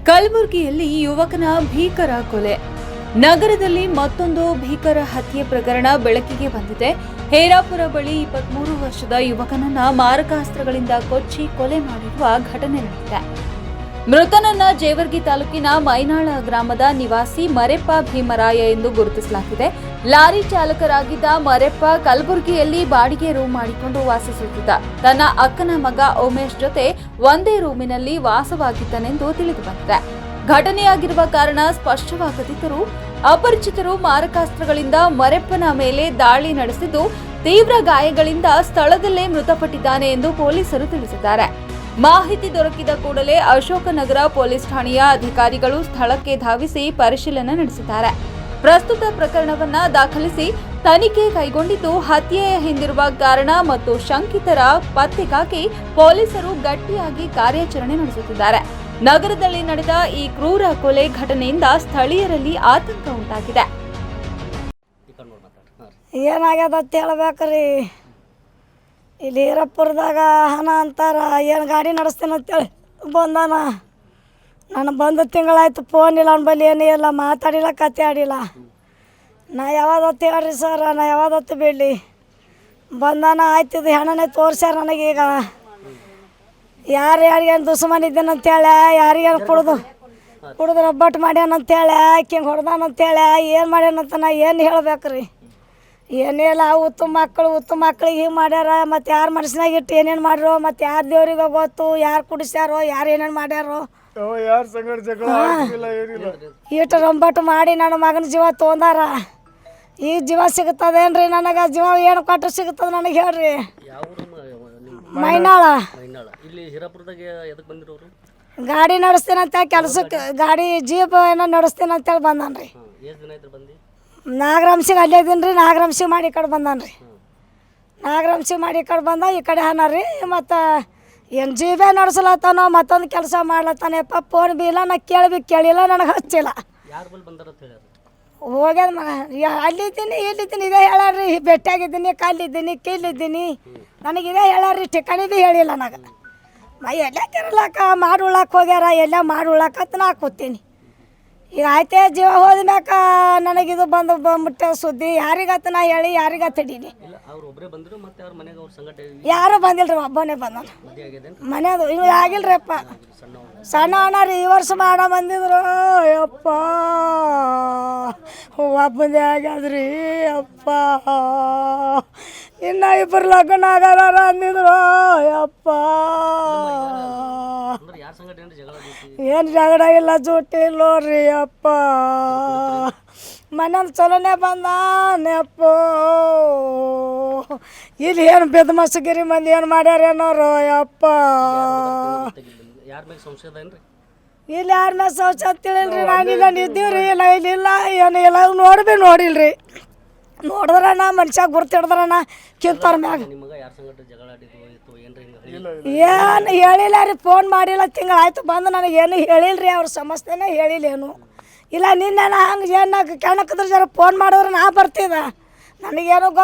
ಕಲಬುರಗಿಯಲ್ಲಿ ಯುವಕನ ಭೀಕರ ಕೊಲೆ. ನಗರದಲ್ಲಿ ಮತ್ತೊಂದು ಭೀಕರ ಹತ್ಯೆ ಪ್ರಕರಣ ಬೆಳಕಿಗೆ ಬಂದಿದೆ. ಹೇರಾಪುರ ಬಳಿ 23 ವರ್ಷದ ಯುವಕನನ್ನ ಮಾರಕಾಸ್ತ್ರಗಳಿಂದ ಕೊಚ್ಚಿ ಕೊಲೆ ಮಾಡಿರುವ ಘಟನೆ ನಡೆದಿದೆ. ಮೃತನನ್ನ ಜೇವರ್ಗಿ ತಾಲೂಕಿನ ಮೈನಾಳ ಗ್ರಾಮದ ನಿವಾಸಿ ಮರೆಪ್ಪ ಭೀಮರಾಯ ಎಂದು ಗುರುತಿಸಲಾಗಿದೆ. ಲಾರಿ ಚಾಲಕರಾಗಿದ್ದ ಮರೆಪ್ಪ ಕಲಬುರಗಿಯಲ್ಲಿ ಬಾಡಿಗೆ ರೂಮ್ ಮಾಡಿಕೊಂಡು ವಾಸಿಸುತ್ತಿದ್ದ. ತನ್ನ ಅಕ್ಕನ ಮಗ ಉಮೇಶ್ ಜೊತೆ ಒಂದೇ ರೂಮಿನಲ್ಲಿ ವಾಸವಾಗಿದ್ದನೆಂದು ತಿಳಿದು ಬಂದಿದೆ. ಘಟನೆಯಾಗಿರುವ ಕಾರಣ ಸ್ಪಷ್ಟವಾಗದಿದ್ದರೂ ಅಪರಿಚಿತರು ಮಾರಕಾಸ್ತ್ರಗಳಿಂದ ಮರೆಪ್ಪನ ಮೇಲೆ ದಾಳಿ ನಡೆಸಿದ್ದು ತೀವ್ರ ಗಾಯಗಳಿಂದ ಸ್ಥಳದಲ್ಲೇ ಮೃತಪಟ್ಟಿದ್ದಾನೆ ಎಂದು ಪೊಲೀಸರು ತಿಳಿಸಿದ್ದಾರೆ. ಮಾಹಿತಿ ದೊರಕಿದ ಕೂಡಲೇ ಅಶೋಕನಗರ ಪೊಲೀಸ್ ಠಾಣೆಯ ಅಧಿಕಾರಿಗಳು ಸ್ಥಳಕ್ಕೆ ಧಾವಿಸಿ ಪರಿಶೀಲನೆ ನಡೆಸಿದ್ದಾರೆ. ಪ್ರಸ್ತುತ ಪ್ರಕರಣವನ್ನ ದಾಖಲಿಸಿ ತನಿಖೆ ಕೈಗೊಂಡಿದ್ದು ಹತ್ಯೆಯ ಹಿಂದಿರುವ ಕಾರಣ ಮತ್ತು ಶಂಕಿತರ ಪತ್ತೆಗಾಗಿ ಪೊಲೀಸರು ಗಟ್ಟಿಯಾಗಿ ಕಾರ್ಯಾಚರಣೆ ನಡೆಸುತ್ತಿದ್ದಾರೆ. ನಗರದಲ್ಲಿ ನಡೆದ ಈ ಕ್ರೂರ ಕೊಲೆ ಘಟನೆಯಿಂದ ಸ್ಥಳೀಯರಲ್ಲಿ ಆತಂಕ ಉಂಟಾಗಿದೆ. ಏನಾಗ್ಯದ ಅಂತ ಹೇಳ್ಬೇಕ್ರಿ, ಇಲ್ಲಿ ಹೀರಾಪುರದಾಗ ಹಣ ಅಂತಾರ, ಏನು ಗಾಡಿ ನಡೆಸ್ತೇನೆ ಅಂತೇಳಿ ಬಂದಾನ. ನಾನು ಬಂದು ತಿಂಗಳಾಯ್ತು, ಫೋನ್ ಇಲ್ಲ ಅವ್ನ ಬಳಿ, ಏನೂ ಇಲ್ಲ, ಮಾತಾಡಿಲ್ಲ, ಕತೆ ಆಡಿಲ್ಲ. ನಾ ಯಾವ್ದತ್ತು ಹೇಳ್ರಿ ಸರ್, ನಾ ಯಾವ್ದತ್ತು ಬಿಡಲಿ. ಬಂದಾನ, ಆಯ್ತಿದ್ದು ಹೆಣನೇ ತೋರಿಸ್ಯಾರ ನನಗೀಗ. ಯಾರಿಗೇನು ದುಶ್ಮನ್ ಇದ್ದೇನಂತೇಳಿ, ಯಾರಿಗೇನು ಕುಡಿದು ರಬ್ಬಟ್ಟು ಮಾಡ್ಯಾನಂತೇಳಿ, ಹಿಂಗೆ ಹೊಡೆದಾನಂತೇಳಿ, ಏನು ಮಾಡ್ಯಾನಂತ ನಾ ಏನು ಹೇಳ್ಬೇಕ್ರಿ? ಏನಿಲ್ಲ, ಉತ್ತಮ ಮಕ್ಳಿಗೆ ಹಿಂಗೆ ಮಾಡ್ಯಾರ. ಮತ್ತು ಯಾರು ಮನಸ್ಸಿನಾಗ ಇಟ್ಟು ಏನೇನು ಮಾಡ್ಯಾರೋ, ಮತ್ತು ಯಾರು ದೇವ್ರಿಗೆ ಗೊತ್ತು, ಯಾರು ಕುಡಿಸ್ಯಾರೋ, ಯಾರು ಏನೇನು ಮಾಡ್ಯಾರೋ. ಇಟ್ಟು ರಂಬಟ್ಟು ಮಾಡಿ ನನ್ನ ಮಗನ ಜೀವ ತೊಗೊಂಡಾರ. ಈಗ ಜೀವ ಸಿಗುತ್ತದೇನ್ರಿ ನನಗೆ? ಜೀವ ಏನು ಕೊಟ್ಟು ಸಿಗುತ್ತದೆ ನನಗೆ ಹೇಳ್ರಿ? ಮೈನಾಳ ಗಾಡಿ ನಡೆಸ್ತೇನಂತ ಕೆಲಸಕ್ಕೆ, ಗಾಡಿ ಜೀಪ್ ಏನೋ ನಡೆಸ್ತೇನಂತೇಳಿ ಬಂದಾನ್ರಿ. ನಾಗರಾಮ್ಸಿಗೆ ಅಲ್ಲೇ ಇದೀನಿ ರೀ. ನಾಗರಾಮ್ಸಿಗೆ ಮಾಡಿ ಈ ಕಡೆ ಬಂದಾನ್ರಿ. ನಾಗರಾಮ್ಸಿಗೆ ಮಾಡಿ ಈ ಕಡೆ ಬಂದ, ಈ ಕಡೆ ಹಾನ ರೀ. ಮತ್ತು ಏನು ಜೀಬೇ ನಡೆಸ್ಲತ್ತಾನೋ ಮತ್ತೊಂದು ಕೆಲಸ ಮಾಡ್ಲತ್ತಾನಪ್ಪ. ಫೋನ್ ಬಿ ಇಲ್ಲ, ನಾ ಕೇಳಿಲ್ಲ, ನನಗೆ ಹಚ್ಚಿಲ್ಲ. ಹೋಗ್ಯದ ಮಗ. ಅಲ್ಲಿದ್ದೀನಿ ಇಲ್ಲಿದ್ದೀನಿ ಇದೇ ಹೇಳಾರ್ರಿ. ಭೇಟಿಯಾಗಿದ್ದೀನಿ, ಕಲ್ಲಿದ್ದೀನಿ, ಕೀಲಿದ್ದೀನಿ, ನನಗೆ ಇದೇ ಹೇಳಾರ್ರಿ. ಠಿಕಾಣಿ ಭೀ ಹೇಳಿಲ್ಲ ನನಗೆ. ಎಲ್ಲೇ ತಿರ್ಲಾಕ ಮಾಡಿ ಉಳ್ಳಾಕ ಹೋಗ್ಯಾರ, ಎಲ್ಲ ಮಾಡಿ ಉಳ್ಳಾಕತ್ ನಾ ಕೂತೀನಿ. ಈಗ ಆಯ್ತೇ ಜೀವ ಹೋದ ಮ್ಯಾಕ ನನಗಿದು ಬಂದ್ಬಿಟ್ಟ ಸುದ್ದಿ. ಯಾರಿಗತ್ತ ನಾ ಹೇಳಿ ಯಾರಿಗತ್ತ ಹಿಡೀನಿ? ಯಾರು ಬಂದಿಲ್ರಿ, ಒಬ್ಬನೇ ಬಂದಾನ. ಮನೆಯದು ಇನ್ನು ಆಗಿಲ್ರಿ ಅಪ್ಪ. ಸಣ್ಣ ಅಣ್ಣ ರೀ, ಈ ವರ್ಷ ಮಾಡ ಬಂದಿದ್ರು. ಯಪ್ಪ ಒಬ್ಬಂದೇ ಆಗ್ಯಾದ್ರಿ ಅಪ್ಪ. ಇನ್ನು ಇಬ್ಬರು ಲಗ್ನ ಆಗದಾರ ಅಂದಿದ್ರು. ಯಪ್ಪ ಏನು ಜಗಳ ಇಲ್ಲ, ಜೂಟಿ ಇಲ್ಲ ನೋಡ್ರಿ ಅಪ್ಪ. ಮನೇಲಿ ಚಲೋನೇ ಬಂದಾನಪ್ಪ. ಇಲ್ಲಿ ಏನು ಬೆದ ಮಸಗಿರಿ ಮಂದಿ ಏನು ಮಾಡ್ಯಾರೇನೋರು ಯಪ್ಪ. ಇಲ್ಲಿ ಯಾರ ಮೇಲೆ ಸಂಶಯ ತಿಳಿಲ್ರಿ. ನಾನಿಲ್ಲ ನಿದ್ದೀವ್ರಿ, ಇಲ್ಲ ಇಲ್ಲಿಲ್ಲ, ಏನು ಇಲ್ಲ, ನೋಡಿಲ್ರಿ. ನೋಡಿದ್ರಣ್ಣ ಮನುಷ್ಯ ಗುರ್ತಿಡ್ದ್ರಣ್ಣ ಕಿಂತವ್ರ ಮ್ಯಾಗ ಏನು ಹೇಳಿಲ್ಲ ರೀ. ಫೋನ್ ಮಾಡಿಲ್ಲ, ತಿಂಗಳಾಯ್ತು ಬಂದು ನನಗೇನು ಹೇಳಿಲ್ರಿ. ಅವ್ರ ಸಮಸ್ಯೆನೇ ಹೇಳಿಲ್ಲೇನು ಇಲ್ಲ. ನಿನ್ನೆ ಹಂಗೆ ಏನು ಕೆಣಕಿದ್ರೆ ಜರ ಫೋನ್ ಮಾಡಿದ್ರೆ ನಾ ಬರ್ತಿದ್ದೆ. ನನಗೇನು ಗೊತ್ತು.